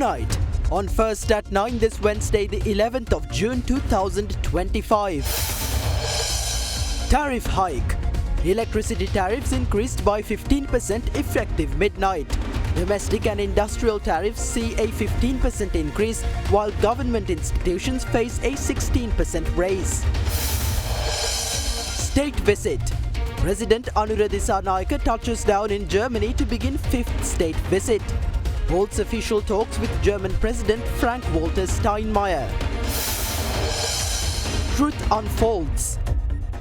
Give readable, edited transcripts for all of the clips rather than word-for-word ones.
Tonight, on First at 9 this Wednesday, the 11th of June 2025. Tariff hike. Electricity tariffs increased by 15% effective midnight. Domestic and industrial tariffs see a 15% increase, while government institutions face a 16% raise. State visit. President Anura Dissanayake touches down in Germany to begin 5th state visit. Holds official talks with German President Frank-Walter Steinmeier. Truth unfolds.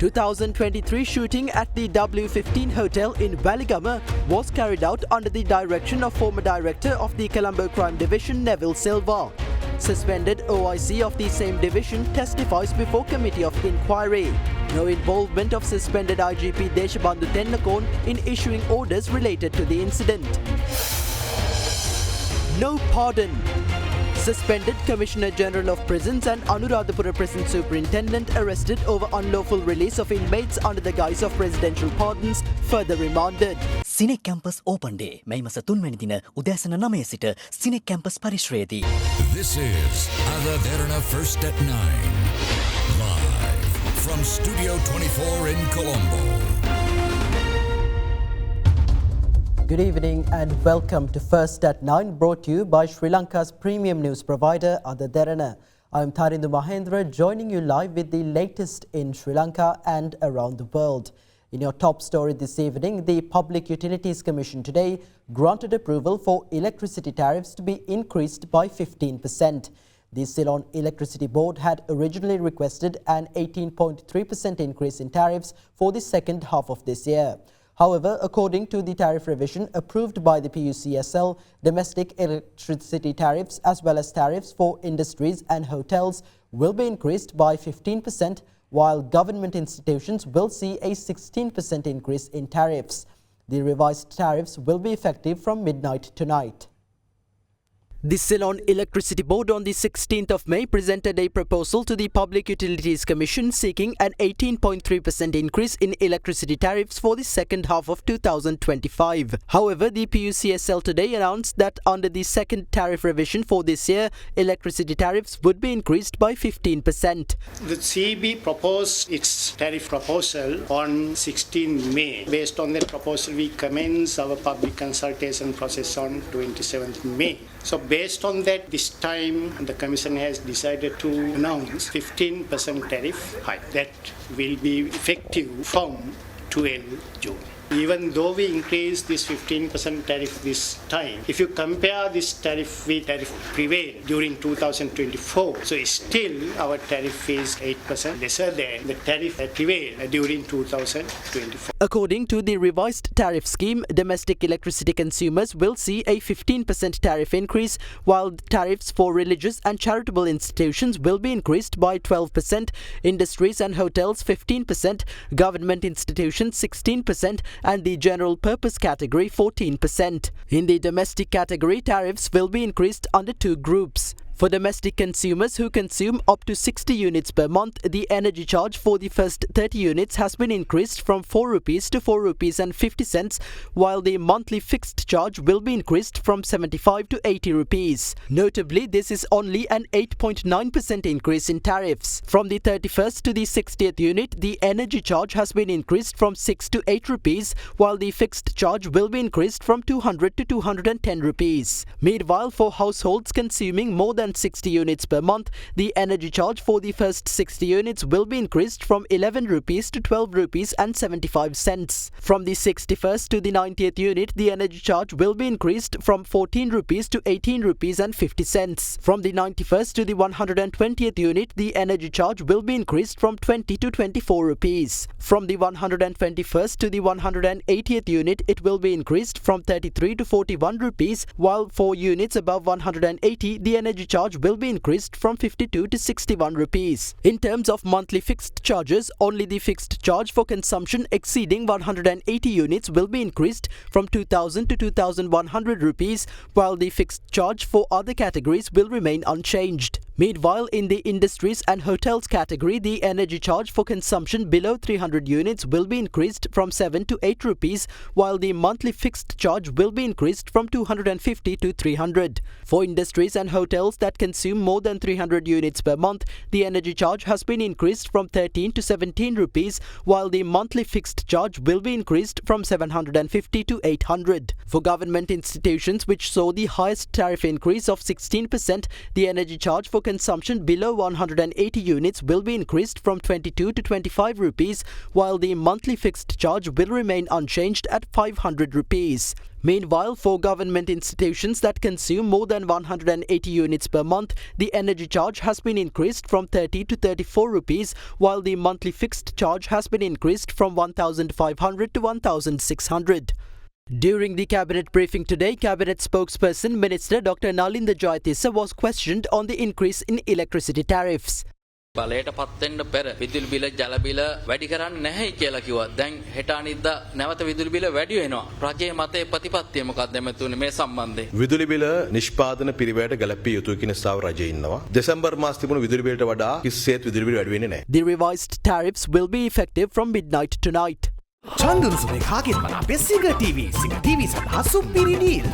2023 shooting at the W15 Hotel in Waligama was carried out under the direction of former director of the Colombo Crime Division Neville Silva. Suspended OIC of the same division testifies before committee of inquiry. No involvement of suspended IGP Deshabandhu Tennakon in issuing orders related to the incident. No pardon. Suspended Commissioner General of Prisons and Anuradhapura Prison Superintendent arrested over unlawful release of inmates under the guise of presidential pardons, further remanded. Cine Campus Open Day මේ මාස 3 වෙනි දින උදෑසන 9 සිට Cine Campus පරිශ්‍රයේදී. This is Derana First at 9. Live from Studio 24 in Colombo. Good evening and welcome to First at 9, brought to you by Sri Lanka's premium news provider, Derana. I'm Tharindu Mahendra, joining you live with the latest in Sri Lanka and around the world. In your top story this evening, the Public Utilities Commission today granted approval for electricity tariffs to be increased by 15%. The Ceylon Electricity Board had originally requested an 18.3% increase in tariffs for the second half of this year. However, according to the tariff revision approved by the PUCSL, domestic electricity tariffs as well as tariffs for industries and hotels will be increased by 15%, while government institutions will see a 16% increase in tariffs. The revised tariffs will be effective from midnight tonight. The Ceylon Electricity Board on the 16th of May presented a proposal to the Public Utilities Commission seeking an 18.3% increase in electricity tariffs for the second half of 2025. However, the PUCSL today announced that under the second tariff revision for this year, electricity tariffs would be increased by 15%. The CEB proposed its tariff proposal on 16 May. Based on that proposal, we commence our public consultation process on 27th May. So based on that, this time the Commission has decided to announce 15% tariff hike that will be effective from 12 June. Even though we increase this 15% tariff this time, if you compare this tariff with tariff prevailed during 2024, so still our tariff is 8% lesser than the tariff that prevailed during 2024. According to the revised tariff scheme, domestic electricity consumers will see a 15% tariff increase, while tariffs for religious and charitable institutions will be increased by 12%, industries and hotels 15%, government institutions 16%, and the general purpose category 14%. In the domestic category, tariffs will be increased under two groups. For domestic consumers who consume up to 60 units per month, the energy charge for the first 30 units has been increased from 4 rupees to 4 rupees and 50 cents, while the monthly fixed charge will be increased from 75 to 80 rupees. Notably, this is only an 8.9% increase in tariffs. From the 31st to the 60th unit, the energy charge has been increased from 6 to 8 rupees, while the fixed charge will be increased from 200 to 210 rupees. Meanwhile, for households consuming more than 60 units per month, the energy charge for the first 60 units will be increased from 11 rupees to 12 rupees and 75 cents. From the 61st to the 90th unit, the energy charge will be increased from 14 rupees to 18 rupees and 50 cents. From the 91st to the 120th unit, the energy charge will be increased from 20 to 24 rupees. From the 121st to the 180th unit, it will be increased from 33 to 41 rupees, while for units above 180, the energy charge will be increased from 52 to 61 rupees. In terms of monthly fixed charges, only the fixed charge for consumption exceeding 180 units will be increased from 2000 to 2100 rupees, while the fixed charge for other categories will remain unchanged. Meanwhile, in the industries and hotels category, the energy charge for consumption below 300 units will be increased from 7 to 8 rupees, while the monthly fixed charge will be increased from 250 to 300. For industries and hotels that consume more than 300 units per month, the energy charge has been increased from 13 to 17 rupees, while the monthly fixed charge will be increased from 750 to 800. For government institutions which saw the highest tariff increase of 16%, the energy charge for consumption below 180 units will be increased from 22 to 25 rupees, while the monthly fixed charge will remain unchanged at 500 rupees. Meanwhile, for government institutions that consume more than 180 units per month, the energy charge has been increased from 30 to 34 rupees, while the monthly fixed charge has been increased from 1,500 to 1,600. During the cabinet briefing today, cabinet spokesperson Minister Dr. Nalinda Jayatissa was questioned on the increase in electricity tariffs. බලයට පත් වෙන්න පෙර විදුලි බිල ජල බිල වැඩි කරන්නේ නැහැ කියලා කිව්වා. දැන් හෙට අනිද්දා නැවත විදුලි බිල වැඩි වෙනවා. රජයේ මතයේ ප්‍රතිපත්තිය මොකක්ද එමෙතුනේ මේ සම්බන්ධයෙන්? විදුලි බිල නිෂ්පාදන පිරිවැයට ගැලපිය යුතුයි කියන ස්ථාව රජයේ ඉන්නවා. දෙසැම්බර් මාස තිබුණු විදුලි බිලට වඩා කිසිසේත් විදුලි බිල වැඩි වෙන්නේ නැහැ. The revised tariffs will be effective from midnight tonight. චන්දුරුසුනේ කාගෙන් මනාපේ සිංහ TV සඳහා සුපිරි deal.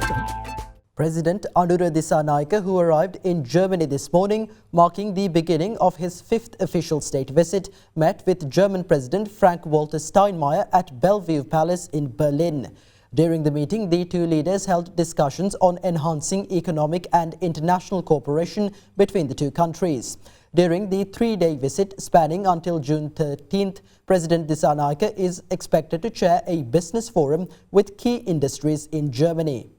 President Anura Dissanayake, who arrived in Germany this morning, marking the beginning of his 5th official state visit, met with German President Frank-Walter Steinmeier at Bellevue Palace in Berlin. During the meeting, the two leaders held discussions on enhancing economic and international cooperation between the two countries. During the 3-day visit spanning until June 13th, President Dissanayake is expected to chair a business forum with key industries in Germany.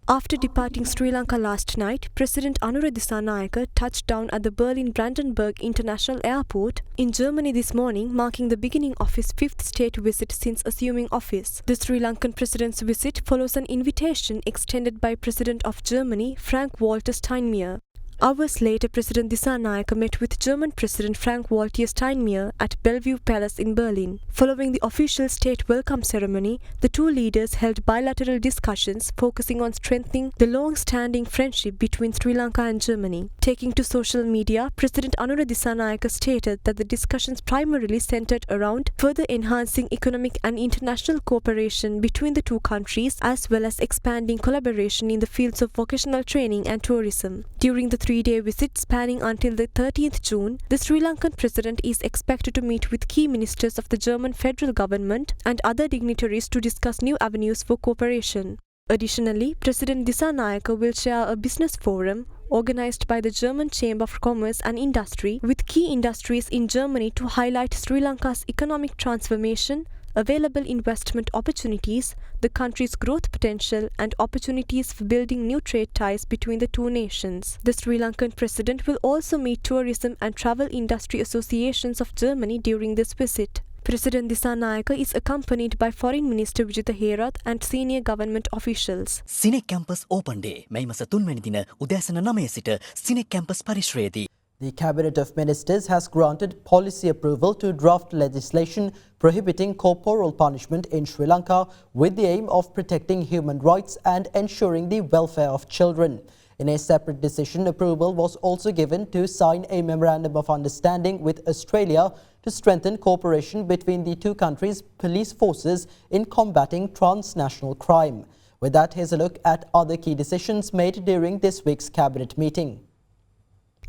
After departing Sri Lanka last night, President Anura Dissanayake touched down at the Berlin-Brandenburg International Airport in Germany this morning, marking the beginning of his 5th state visit since assuming office. The Sri Lankan president's visit follows an invitation extended by President of Germany, Frank-Walter Steinmeier. Hours later, President Dissanayake met with German President Frank-Walter Steinmeier at Bellevue Palace in Berlin. Following the official state welcome ceremony, the two leaders held bilateral discussions focusing on strengthening the long-standing friendship between Sri Lanka and Germany. Taking to social media, President Anura Dissanayake stated that the discussions primarily centered around further enhancing economic and international cooperation between the two countries, as well as expanding collaboration in the fields of vocational training and tourism. During the 3-day visit spanning until the 30th June, the Sri Lankan president is expected to meet with key ministers of the German federal government and other dignitaries to discuss new avenues for cooperation. Additionally, President Dissanayake will chair a business forum organized by the German Chamber of Commerce and Industry with key industries in Germany to highlight Sri Lanka's economic transformation, available investment opportunities, the country's growth potential, and opportunities for building new trade ties between the two nations. The Sri Lankan president will also meet tourism and travel industry associations of Germany during this visit. President Dissanayake is accompanied by Foreign Minister Vijitha Herath and senior government officials. Sinek Campus Open Day මේ මාස 3 වෙනි දින උදෑසන 9 සිට Sinek Campus පරිශ්‍රයේදී. The Cabinet of Ministers has granted policy approval to draft legislation prohibiting corporal punishment in Sri Lanka with the aim of protecting human rights and ensuring the welfare of children. In a separate decision, approval was also given to sign a memorandum of understanding with Australia to strengthen cooperation between the two countries' police forces in combating transnational crime. With that, here's a look at other key decisions made during this week's Cabinet meeting.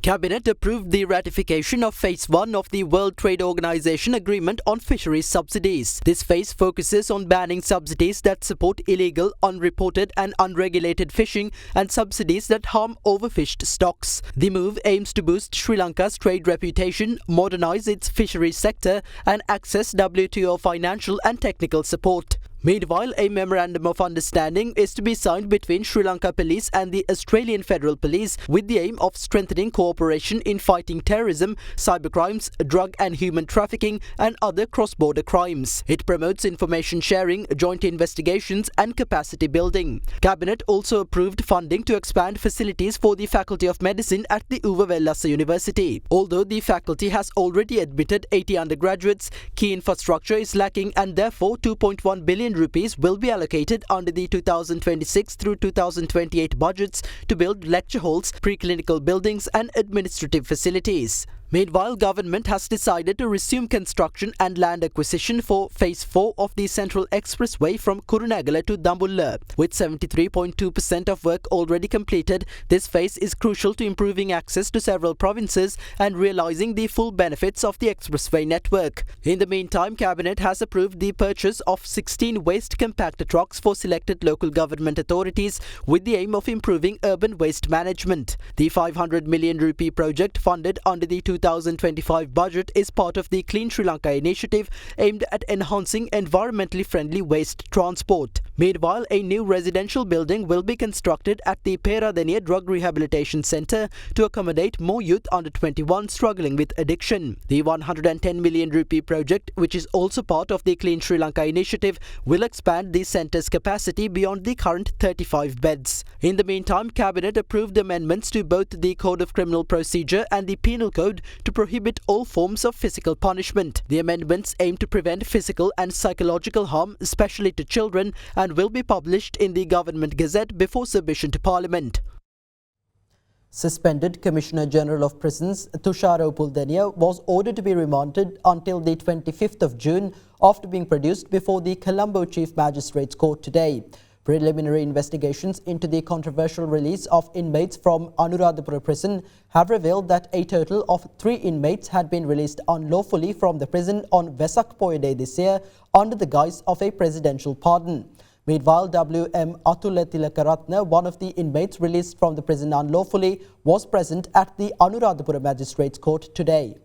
Cabinet approved the ratification of Phase 1 of the World Trade Organization Agreement on Fisheries Subsidies. This phase focuses on banning subsidies that support illegal, unreported and unregulated fishing and subsidies that harm overfished stocks. The move aims to boost Sri Lanka's trade reputation, modernize its fisheries sector and access WTO financial and technical support. Meanwhile, a memorandum of understanding is to be signed between Sri Lanka Police and the Australian Federal Police with the aim of strengthening cooperation in fighting terrorism, cybercrimes, drug and human trafficking and other cross-border crimes. It promotes information sharing, joint investigations and capacity building. Cabinet also approved funding to expand facilities for the Faculty of Medicine at the Uva Wellassa University. Although the faculty has already admitted 80 undergraduates, key infrastructure is lacking and therefore $2.1 billion million rupees will be allocated under the 2026 through 2028 budgets to build lecture halls, preclinical buildings and administrative facilities. Meanwhile, government has decided to resume construction and land acquisition for Phase 4 of the Central Expressway from Kurunegala to Dambulla. With 73.2% of work already completed, this phase is crucial to improving access to several provinces and realising the full benefits of the expressway network. In the meantime, Cabinet has approved the purchase of 16 waste compactor trucks for selected local government authorities with the aim of improving urban waste management. The 500 million rupee project funded under the 2025 budget is part of the Clean Sri Lanka initiative aimed at enhancing environmentally friendly waste transport. Meanwhile, a new residential building will be constructed at the Peradeniya Drug Rehabilitation Centre to accommodate more youth under 21 struggling with addiction. The 110 million rupee project, which is also part of the Clean Sri Lanka initiative, will expand the centre's capacity beyond the current 35 beds. In the meantime, Cabinet approved amendments to both the Code of Criminal Procedure and the Penal Code to prohibit all forms of physical punishment. The amendments aim to prevent physical and psychological harm, especially to children, and will be published in the Government Gazette before submission to Parliament. Suspended Commissioner General of Prisons Tushara Upuldeniya was ordered to be remanded until the 25th of June after being produced before the Colombo Chief Magistrates Court today. Preliminary investigations into the controversial release of inmates from Anuradhapura prison have revealed that a total of 3 inmates had been released unlawfully from the prison on Vesak Poya Day this year under the guise of a presidential pardon. Meanwhile, W.M. Atula Tilakaratne, one of the inmates released from the prison unlawfully, was present at the Anuradhapura Magistrates Court today.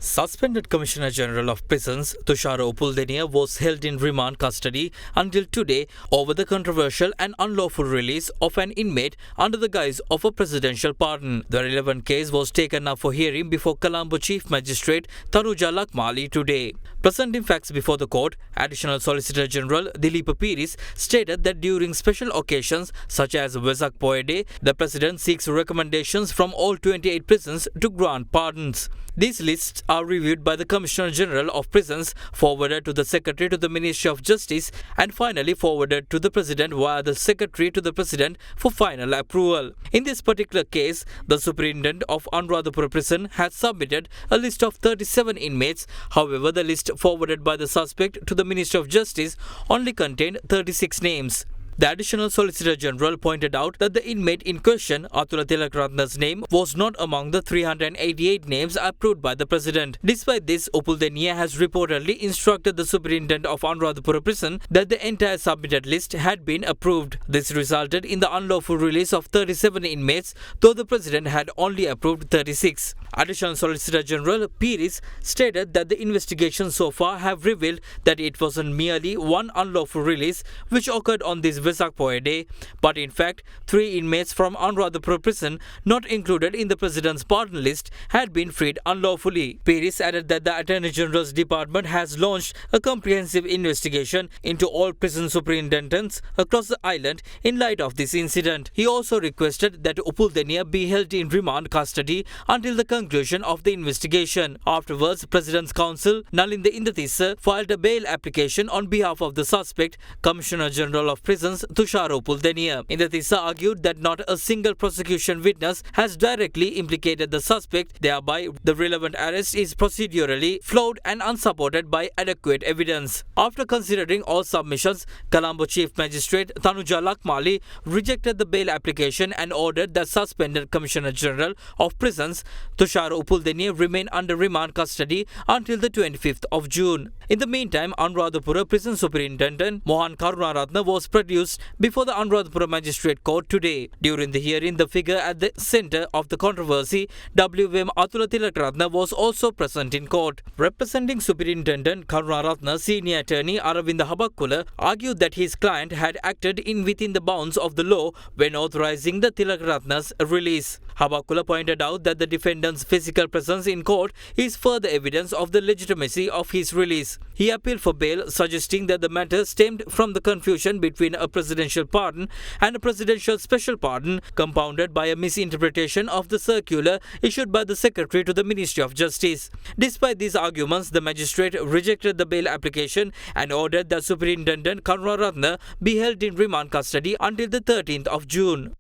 Suspended Commissioner General of Prisons Tushara Upuldeniya was held in remand custody until today over the controversial and unlawful release of an inmate under the guise of a presidential pardon. The relevant case was taken up for hearing before Colombo Chief Magistrate Tanuja Lakmali today. Presenting facts before the court, Additional Solicitor General Dileepa Piris stated that during special occasions such as Vesak Poya Day, the President seeks recommendations from all 28 prisons to grant pardons. These lists are reviewed by the Commissioner General of Prisons, forwarded to the Secretary to the Ministry of Justice and finally forwarded to the President via the Secretary to the President for final approval. In this particular case, the Superintendent of Anuradhapura Prison has submitted a list of 37 inmates. However, the list forwarded by the suspect to the Ministry of Justice only contained 36 names. The Additional Solicitor General pointed out that the inmate in question, Atula Tilakaratne's name, was not among the 388 names approved by the President. Despite this, Upuldeniya has reportedly instructed the Superintendent of Anuradhapura Prison that the entire submitted list had been approved. This resulted in the unlawful release of 37 inmates, though the President had only approved 36. Additional Solicitor General Piris stated that the investigations so far have revealed that it wasn't merely one unlawful release which occurred on this Vesak Poya Day, but in fact 3 inmates from Anuradhapura prison not included in the President's pardon list had been freed unlawfully. Piris added that the Attorney General's Department has launched a comprehensive investigation into all prison superintendents across the island in light of this incident. He also requested that Upuldeniya be held in remand custody until the conclusion of the investigation. Afterwards, President's Counsel Nalinda Indathissa filed a bail application on behalf of the suspect, Commissioner General of Prisons Tushara Upuldeniya. Indathissa argued that not a single prosecution witness has directly implicated the suspect, thereby the relevant arrest is procedurally flawed and unsupported by adequate evidence. After considering all submissions, Colombo Chief Magistrate Tanuja Lakmali rejected the bail application and ordered that suspended Commissioner General of Prisons Tushara Upuldeniya remain under remand custody until the 25th of June. In the meantime, Anuradhapura Prison Superintendent Mohan Karunaratne was produced before the Anuradhapura Magistrate Court today. During the hearing, the figure at the centre of the controversy, W.M. Atula Tilakaratne, was also present in court. Representing Superintendent Karunaratne, Senior Attorney Aravinda Habakkula argued that his client had acted within the bounds of the law when authorising the Tilakaratne's release. Habakula pointed out that the defendant's physical presence in court is further evidence of the legitimacy of his release. He appealed for bail, suggesting that the matter stemmed from the confusion between a presidential pardon and a presidential special pardon, compounded by a misinterpretation of the circular issued by the Secretary to the Ministry of Justice. Despite these arguments, the magistrate rejected the bail application and ordered that Superintendent Karunaratne be held in remand custody until the 13th of June.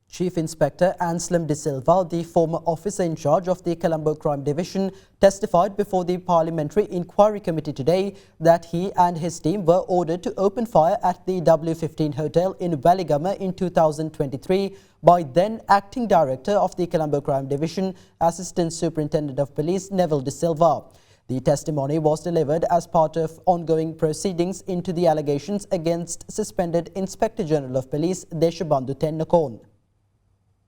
Chief Inspector Anselm De Silva, the former officer in charge of the Colombo Crime Division, testified before the Parliamentary Inquiry Committee today that he and his team were ordered to open fire at the W15 Hotel in Waligama in 2023 by then Acting Director of the Colombo Crime Division, Assistant Superintendent of Police Neville De Silva. The testimony was delivered as part of ongoing proceedings into the allegations against suspended Inspector General of Police Deshabandhu Tennakon.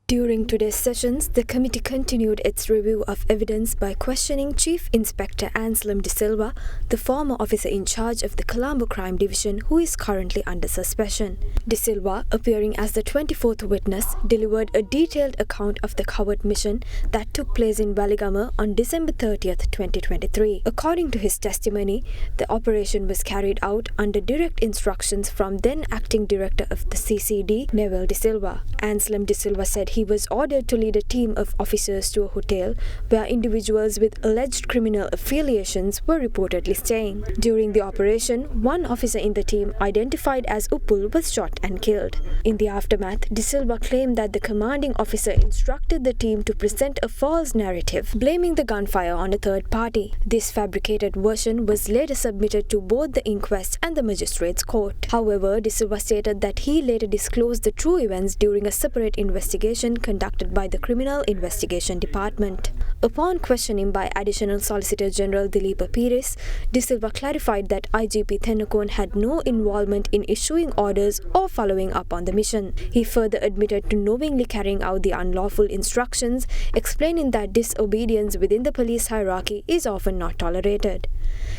During today's sessions, the committee continued its review of evidence by questioning Chief Inspector Anselm De Silva, the former officer in charge of the Colombo Crime Division, who is currently under suspension. De Silva, appearing as the 24th witness, delivered a detailed account of the covert mission that took place in Waligama on December 30th, 2023. According to his testimony, the operation was carried out under direct instructions from then Acting Director of the CCD, Neville De Silva. Anselm De Silva said he was ordered to lead a team of officers to a hotel where individuals with alleged criminal affiliations were reportedly staying. During the operation, one officer in the team, identified as Uppul, was shot and killed. In the aftermath, De Silva claimed that the commanding officer instructed the team to present a false narrative, blaming the gunfire on a third party. This fabricated version was later submitted to both the inquest and the magistrate's court. However, De Silva stated that he later disclosed the true events during a separate investigation conducted by the Criminal Investigation Department. Upon questioning by Additional Solicitor General Dileepa Pires, De Silva clarified that IGP Tennakon had no involvement in issuing orders or following up on the mission. He further admitted to knowingly carrying out the unlawful instructions, explaining that disobedience within the police hierarchy is often not tolerated.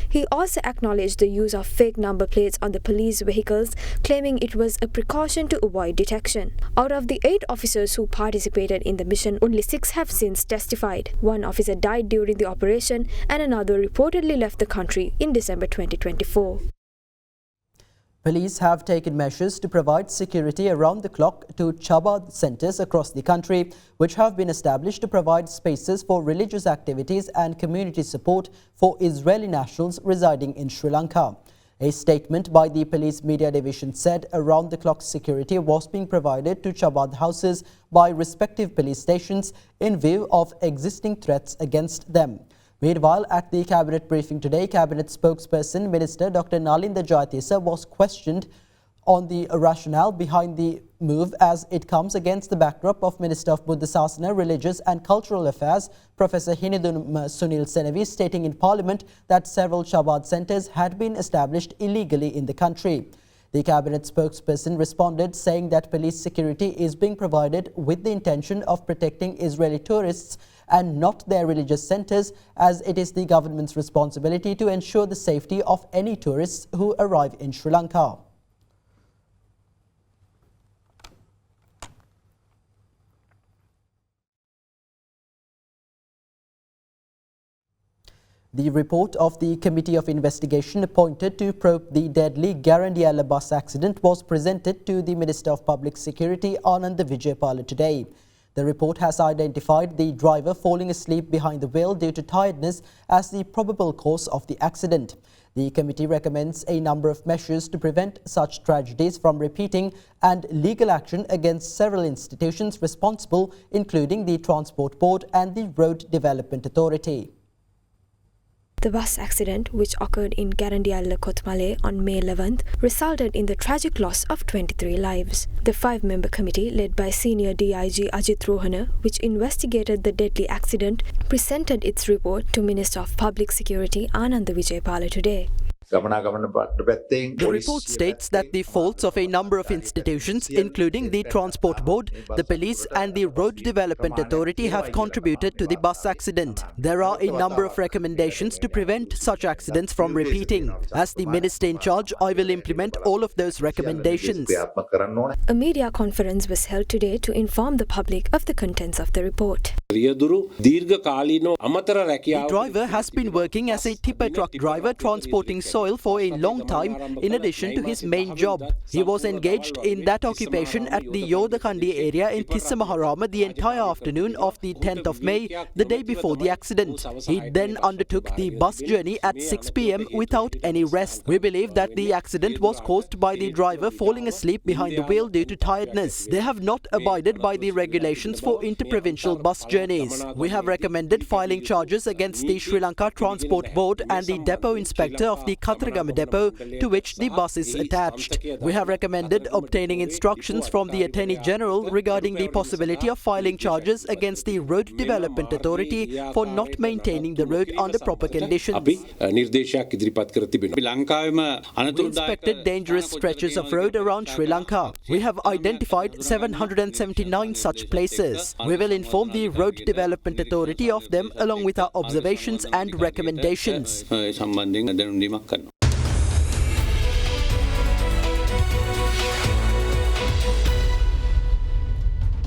He also acknowledged the use of fake number plates on the police vehicles, claiming it was a precaution to avoid detection. Out of the 8 officers who participated in the mission, only 6 have since testified. One officer died during the operation and another reportedly left the country in December 2024. Police have taken measures to provide security around the clock to Chabad centres across the country, which have been established to provide spaces for religious activities and community support for Israeli nationals residing in Sri Lanka. A statement by the police media division said around-the-clock security was being provided to Chabad houses by respective police stations in view of existing threats against them. Meanwhile, at the cabinet briefing today, cabinet spokesperson Minister Dr. Nalinda Jayatissa was questioned on the rationale behind the move as it comes against the backdrop of Minister of Buddha Sasana, Religious and Cultural Affairs Professor Hinidun Sunil Senavi stating in Parliament that several Chabad centres had been established illegally in the country. The cabinet spokesperson responded saying that police security is being provided with the intention of protecting Israeli tourists and not their religious centres, as it is the government's responsibility to ensure the safety of any tourists who arrive in Sri Lanka. The report of the Committee of Investigation appointed to probe the deadly Garandiala bus accident was presented to the Minister of Public Security Anand Vijaypala today. The report has identified the driver falling asleep behind the wheel due to tiredness as the probable cause of the accident. The committee recommends a number of measures to prevent such tragedies from repeating and legal action against several institutions responsible, including the Transport Board and the Road Development Authority. The bus accident, which occurred in Garandiala Kotmale on May 11th, resulted in the tragic loss of 23 lives. The 5-member committee, led by Senior DIG Ajit Rohana, which investigated the deadly accident, presented its report to Minister of Public Security Anand Vijaypala today. The report states that the faults of a number of institutions, including the Transport Board, the police and the Road Development Authority, have contributed to the bus accident. There are a number of recommendations to prevent such accidents from repeating. As the minister in charge, I will implement all of those recommendations. A media conference was held today to inform the public of the contents of the report. The driver has been working as a tipper truck driver transporting soil for a long time in addition to his main job. He was engaged in that occupation at the Yodakandi area in Tissamaharama the entire afternoon of the 10th of May, the day before the accident. He then undertook the bus journey at 6 p.m. without any rest. We believe that the accident was caused by the driver falling asleep behind the wheel due to tiredness. They have not abided by the regulations for interprovincial bus journeys. We have recommended filing charges against the Sri Lanka Transport Board and the depot inspector of the Kataragama depot to which the bus is attached. We have recommended obtaining instructions from the Attorney General regarding the possibility of filing charges against the Road Development Authority for not maintaining the road under proper conditions. We inspected dangerous stretches of road around Sri Lanka. We have identified 779 such places. We will inform the Road Development Authority of them along with our observations and recommendations.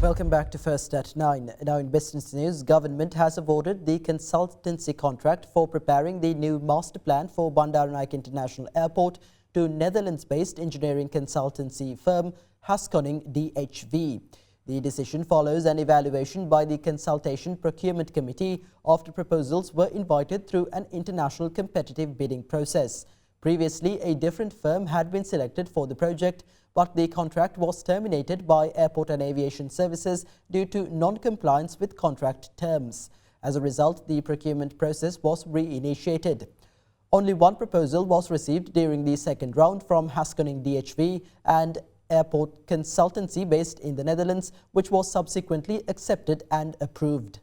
Welcome back to First at 9. Now in business news, government has awarded the consultancy contract for preparing the new master plan for Bandaranaike International Airport to Netherlands-based engineering consultancy firm Haskoning DHV. The decision follows an evaluation by the Consultation Procurement Committee after proposals were invited through an international competitive bidding process. Previously, a different firm had been selected for the project, but the contract was terminated by Airport and Aviation Services due to non-compliance with contract terms. As a result, the procurement process was reinitiated. Only one proposal was received during the second round from Haskoning DHV and Airport Consultancy based in the Netherlands, which was subsequently accepted and approved.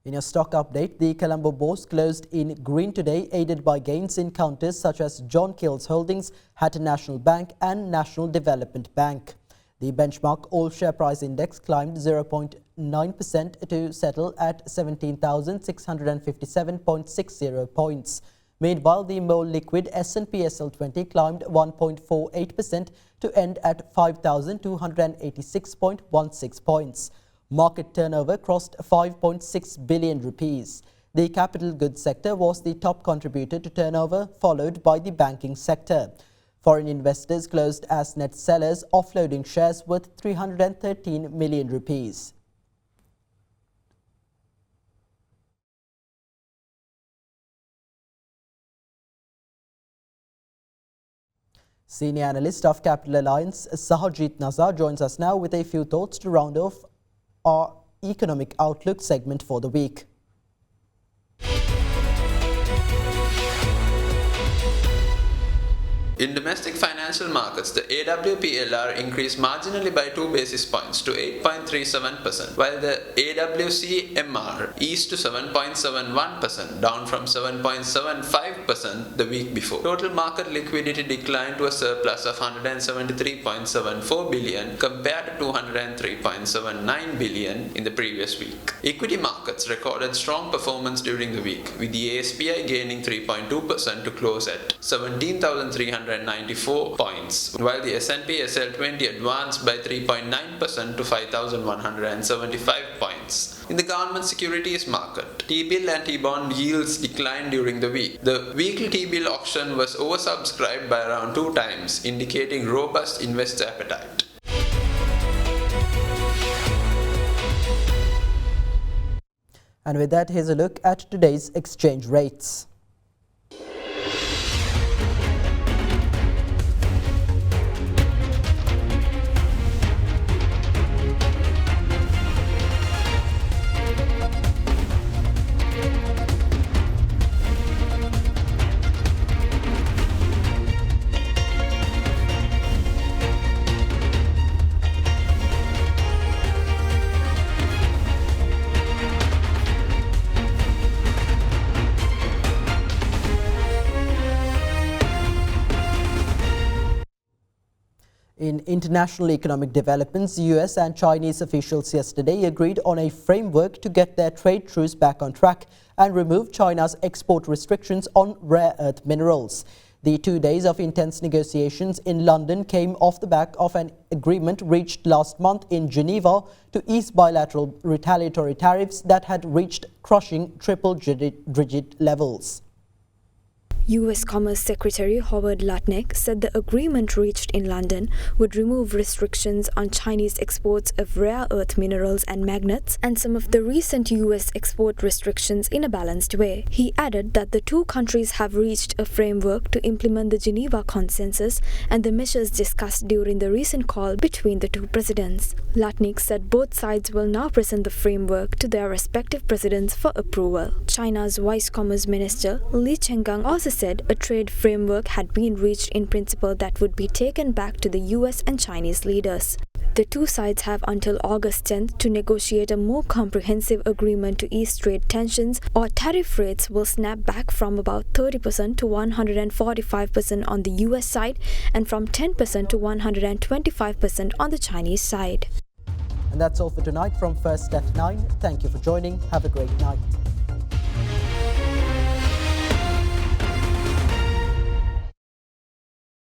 In a stock update, the Colombo Bourse closed in green today, aided by gains in counters such as John Kills Holdings, Hatton National Bank and National Development Bank. The benchmark all-share price index climbed 0.9% to settle at 17,657.60 points. Meanwhile, the more liquid S&P SL20 climbed 1.48% to end at 5,286.16 points. Market turnover crossed 5.6 billion rupees. The capital goods sector was the top contributor to turnover, followed by the banking sector. Foreign investors closed as net sellers, offloading shares worth 313 million rupees. Senior analyst of Capital Alliance, Sahajit Nazar, joins us now with a few thoughts to round off our economic outlook segment for the week. In domestic financial markets, the AWPLR increased marginally by 2 basis points to 8.37%, while the AWCMR eased to 7.71%, down from 7.75% the week before. Total market liquidity declined to a surplus of 173.74 billion compared to 203.79 billion in the previous week. Equity markets recorded strong performance during the week, with the ASPI gaining 3.2% to close at 17,394 points, while the S&P SL20 advanced by 3.9% to 5,175 points. In the government securities market, T-bill and T-bond yields declined during the week. The weekly T-bill auction was oversubscribed by around 2 times, indicating robust investor appetite. And with that, here's a look at today's exchange rates. In international economic developments, US and Chinese officials yesterday agreed on a framework to get their trade truce back on track and remove China's export restrictions on rare earth minerals. The 2 days of intense negotiations in London came off the back of an agreement reached last month in Geneva to ease bilateral retaliatory tariffs that had reached crushing triple-digit levels. US Commerce Secretary Howard Lutnick said the agreement reached in London would remove restrictions on Chinese exports of rare earth minerals and magnets and some of the recent US export restrictions in a balanced way. He added that the two countries have reached a framework to implement the Geneva Consensus and the measures discussed during the recent call between the two presidents. Lutnick said both sides will now present the framework to their respective presidents for approval. China's Vice Commerce Minister Li Chenggang also said a trade framework had been reached in principle that would be taken back to the US and Chinese leaders. The two sides have until August 10th to negotiate a more comprehensive agreement to ease trade tensions, or tariff rates will snap back from about 30% to 145% on the US side and from 10% to 125% on the Chinese side. And that's all for tonight from First at 9. Thank you for joining. Have a great night.